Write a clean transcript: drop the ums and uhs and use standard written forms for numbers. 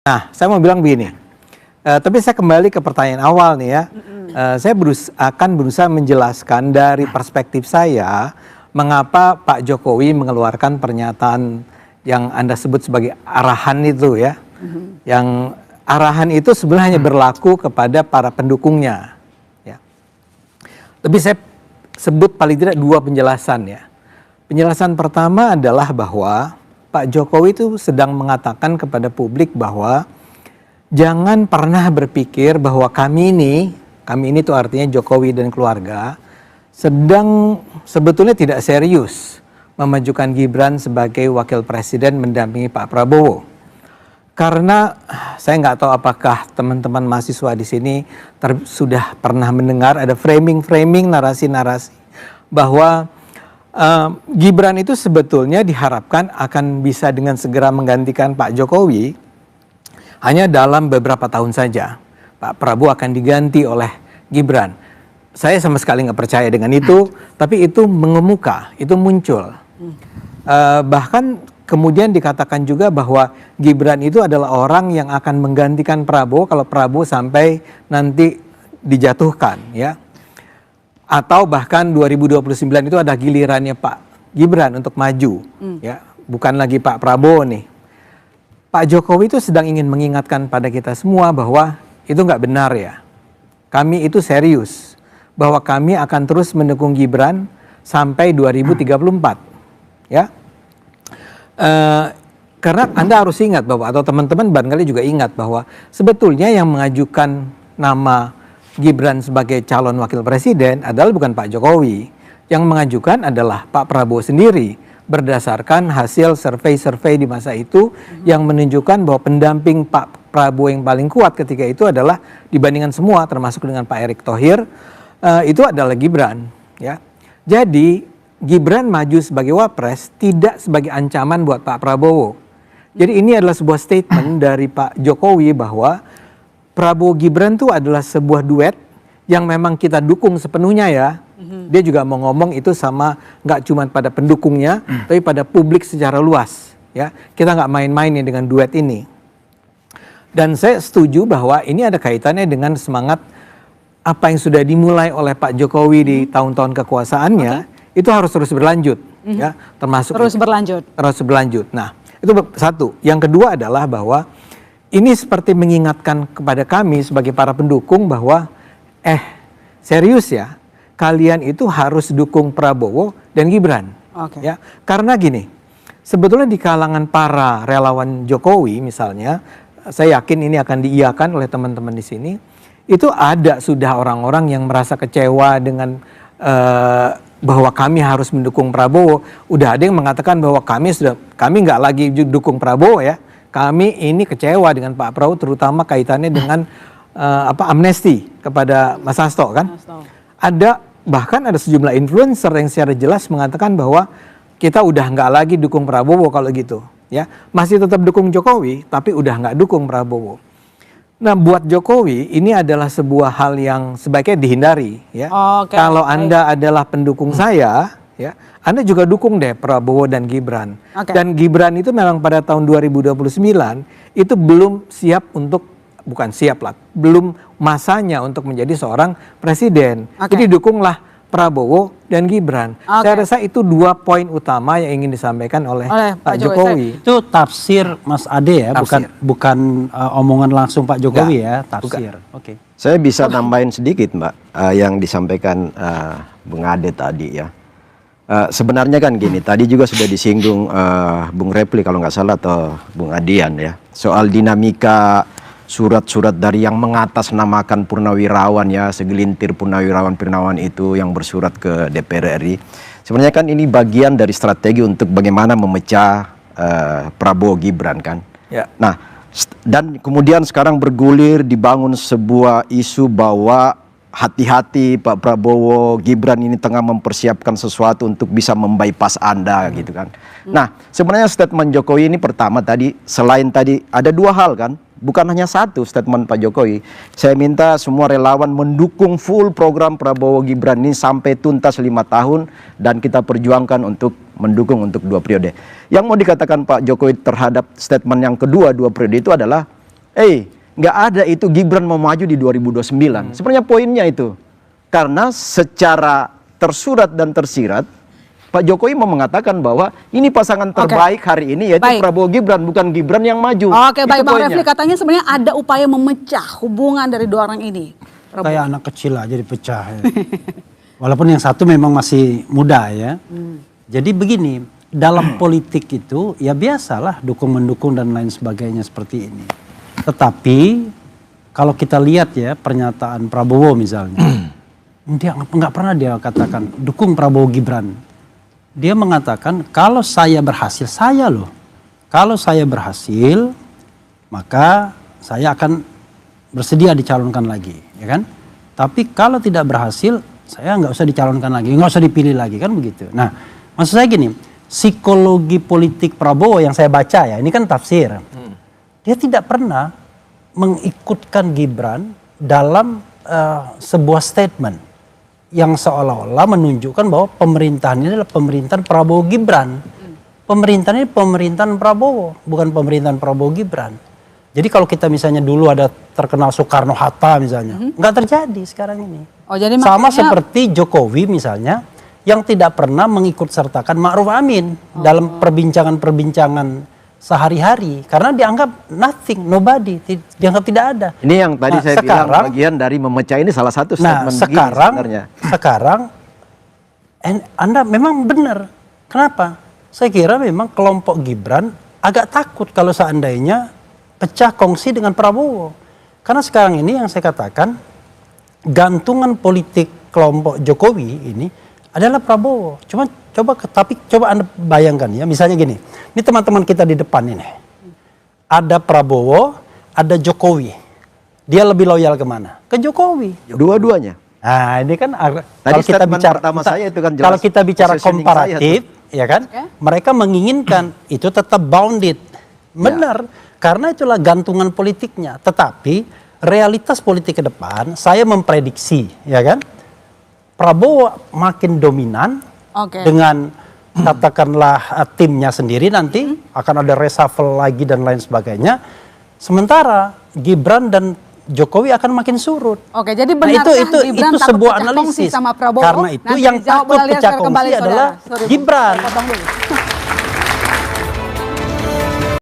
Nah, saya mau bilang begini, tapi saya kembali ke pertanyaan awal nih ya. Saya akan berusaha menjelaskan dari perspektif saya, mengapa Pak Jokowi mengeluarkan pernyataan yang Anda sebut sebagai arahan itu ya. Yang arahan itu sebenarnya hanya berlaku kepada para pendukungnya. Ya. Tapi saya sebut paling tidak dua penjelasan ya. Penjelasan pertama adalah bahwa Pak Jokowi itu sedang mengatakan kepada publik bahwa jangan pernah berpikir bahwa kami ini tuh artinya Jokowi dan keluarga, sedang sebetulnya tidak serius memajukan Gibran sebagai wakil presiden mendampingi Pak Prabowo. Karena saya nggak tahu apakah teman-teman mahasiswa di sini sudah pernah mendengar ada framing-framing narasi-narasi bahwa Gibran itu sebetulnya diharapkan akan bisa dengan segera menggantikan Pak Jokowi hanya dalam beberapa tahun saja. Pak Prabowo akan diganti oleh Gibran. Saya sama sekali nggak percaya dengan itu, tapi itu mengemuka, itu muncul. Bahkan kemudian dikatakan juga bahwa Gibran itu adalah orang yang akan menggantikan Prabowo kalau Prabowo sampai nanti dijatuhkan, ya. Atau bahkan 2029 itu ada gilirannya Pak Gibran untuk maju, ya, bukan lagi Pak Prabowo nih. Pak Jokowi itu sedang ingin mengingatkan pada kita semua bahwa itu nggak benar ya. Kami itu serius bahwa kami akan terus mendukung Gibran sampai 2034, ya. Karena Anda harus ingat bahwa, atau teman-teman barangkali juga ingat bahwa sebetulnya yang mengajukan nama Gibran sebagai calon wakil presiden adalah bukan Pak Jokowi. Yang mengajukan adalah Pak Prabowo sendiri berdasarkan hasil survei-survei di masa itu yang menunjukkan bahwa pendamping Pak Prabowo yang paling kuat ketika itu adalah dibandingkan semua termasuk dengan Pak Erick Thohir itu adalah Gibran, ya. Jadi Gibran maju sebagai wapres tidak sebagai ancaman buat Pak Prabowo. Jadi ini adalah sebuah statement dari Pak Jokowi bahwa Prabowo Gibran itu adalah sebuah duet yang memang kita dukung sepenuhnya ya. Dia juga mau ngomong itu sama nggak cuma pada pendukungnya, tapi pada publik secara luas. Ya, kita nggak main-mainin dengan duet ini. Dan saya setuju bahwa ini ada kaitannya dengan semangat apa yang sudah dimulai oleh Pak Jokowi di tahun-tahun kekuasaannya, itu harus terus berlanjut. Ya, termasuk terus berlanjut. Nah, itu satu. Yang kedua adalah bahwa ini seperti mengingatkan kepada kami sebagai para pendukung bahwa serius ya, kalian itu harus dukung Prabowo dan Gibran. Ya, karena gini, sebetulnya di kalangan para relawan Jokowi misalnya, saya yakin ini akan diiyakan oleh teman-teman di sini, itu ada sudah orang-orang yang merasa kecewa dengan bahwa kami harus mendukung Prabowo. Udah ada yang mengatakan bahwa kami nggak lagi dukung Prabowo ya. Kami ini kecewa dengan Pak Prabowo, terutama kaitannya dengan amnesti kepada Mas Hasto kan. Bahkan ada sejumlah influencer yang secara jelas mengatakan bahwa kita udah nggak lagi dukung Prabowo kalau gitu, ya. Masih tetap dukung Jokowi, tapi udah nggak dukung Prabowo. Nah, buat Jokowi ini adalah sebuah hal yang sebaiknya dihindari, ya. Kalau Anda adalah pendukung saya, ya, Anda juga dukung deh Prabowo dan Gibran. Dan Gibran itu memang pada tahun 2029 itu belum siap untuk, bukan siap lah, belum masanya untuk menjadi seorang presiden. Jadi dukunglah Prabowo dan Gibran. Saya rasa itu dua poin utama yang ingin disampaikan oleh Pak Jokowi. Itu tafsir Mas Ade ya, bukan omongan langsung Pak Jokowi ya, tafsir. Saya bisa nambahin sedikit Mbak, yang disampaikan Bung Ade tadi ya. Sebenarnya kan gini, tadi juga sudah disinggung Bung Repli kalau nggak salah atau Bung Adian ya, soal dinamika surat-surat dari yang mengatasnamakan purnawirawan ya, segelintir purnawirawan itu yang bersurat ke DPR RI. Sebenarnya kan ini bagian dari strategi untuk bagaimana memecah Prabowo Gibran kan. Ya. Nah, dan kemudian sekarang bergulir dibangun sebuah isu bahwa hati-hati Pak Prabowo Gibran ini tengah mempersiapkan sesuatu untuk bisa membypass Anda gitu kan. Nah, sebenarnya statement Jokowi ini pertama tadi, selain tadi ada dua hal kan. Bukan hanya satu statement Pak Jokowi. Saya minta semua relawan mendukung full program Prabowo Gibran ini sampai tuntas 5 tahun dan kita perjuangkan untuk mendukung untuk 2 periode. Yang mau dikatakan Pak Jokowi terhadap statement yang kedua 2 periode itu adalah nggak ada itu Gibran mau maju di 2029. Sebenarnya poinnya itu. Karena secara tersurat dan tersirat, Pak Jokowi mau mengatakan bahwa ini pasangan terbaik hari ini yaitu Prabowo Gibran, bukan Gibran yang maju. Oke, baik Bang Refli, katanya sebenarnya ada upaya memecah hubungan dari dua orang ini. Kayak anak kecil aja dipecah ya. Walaupun yang satu memang masih muda ya. Jadi begini, dalam politik itu ya biasalah dukung-mendukung dan lain sebagainya seperti ini. Tetapi kalau kita lihat ya pernyataan Prabowo misalnya, dia nggak pernah dia katakan dukung Prabowo Gibran. Dia mengatakan kalau saya berhasil, kalau saya berhasil maka saya akan bersedia dicalonkan lagi, ya kan? Tapi kalau tidak berhasil, saya nggak usah dicalonkan lagi, nggak usah dipilih lagi, kan begitu. Nah, maksud saya gini, psikologi politik Prabowo yang saya baca ya, ini kan tafsir. Dia tidak pernah mengikutkan Gibran dalam sebuah statement yang seolah-olah menunjukkan bahwa pemerintahan ini adalah pemerintahan Prabowo Gibran. Pemerintahan ini pemerintahan Prabowo, bukan pemerintahan Prabowo Gibran. Jadi kalau kita misalnya dulu ada terkenal Soekarno-Hatta misalnya, nggak terjadi sekarang ini. Oh, jadi sama seperti Jokowi misalnya, yang tidak pernah mengikut sertakan Ma'ruf Amin dalam perbincangan-perbincangan sehari-hari, karena dianggap nothing, nobody, dianggap tidak ada. Ini yang tadi saya bilang bagian dari memecah ini salah satu statement sebenarnya. Sekarang Anda memang benar. Kenapa? Saya kira memang kelompok Gibran agak takut kalau seandainya pecah kongsi dengan Prabowo. Karena sekarang ini yang saya katakan, gantungan politik kelompok Jokowi ini adalah Prabowo. Tapi coba Anda bayangkan ya, misalnya gini, ini teman-teman kita di depan ini, ada Prabowo, ada Jokowi, dia lebih loyal kemana? Ke Jokowi. Dua-duanya. Nah ini kan kalau kita bicara pertama saya itu kan jelas, kalau kita bicara komparatif, ya kan, mereka menginginkan itu tetap bounded, benar, karena itulah gantungan politiknya. Tetapi realitas politik ke depan, saya memprediksi, ya kan, Prabowo makin dominan. Dengan katakanlah timnya sendiri nanti akan ada reshuffle lagi dan lain sebagainya. Sementara Gibran dan Jokowi akan makin surut. Oke, jadi benarkah Gibran itu takut sebuah pecah analisis kongsi sama Prabowo? Karena itu yang takut pecah kongsi adalah Gibran.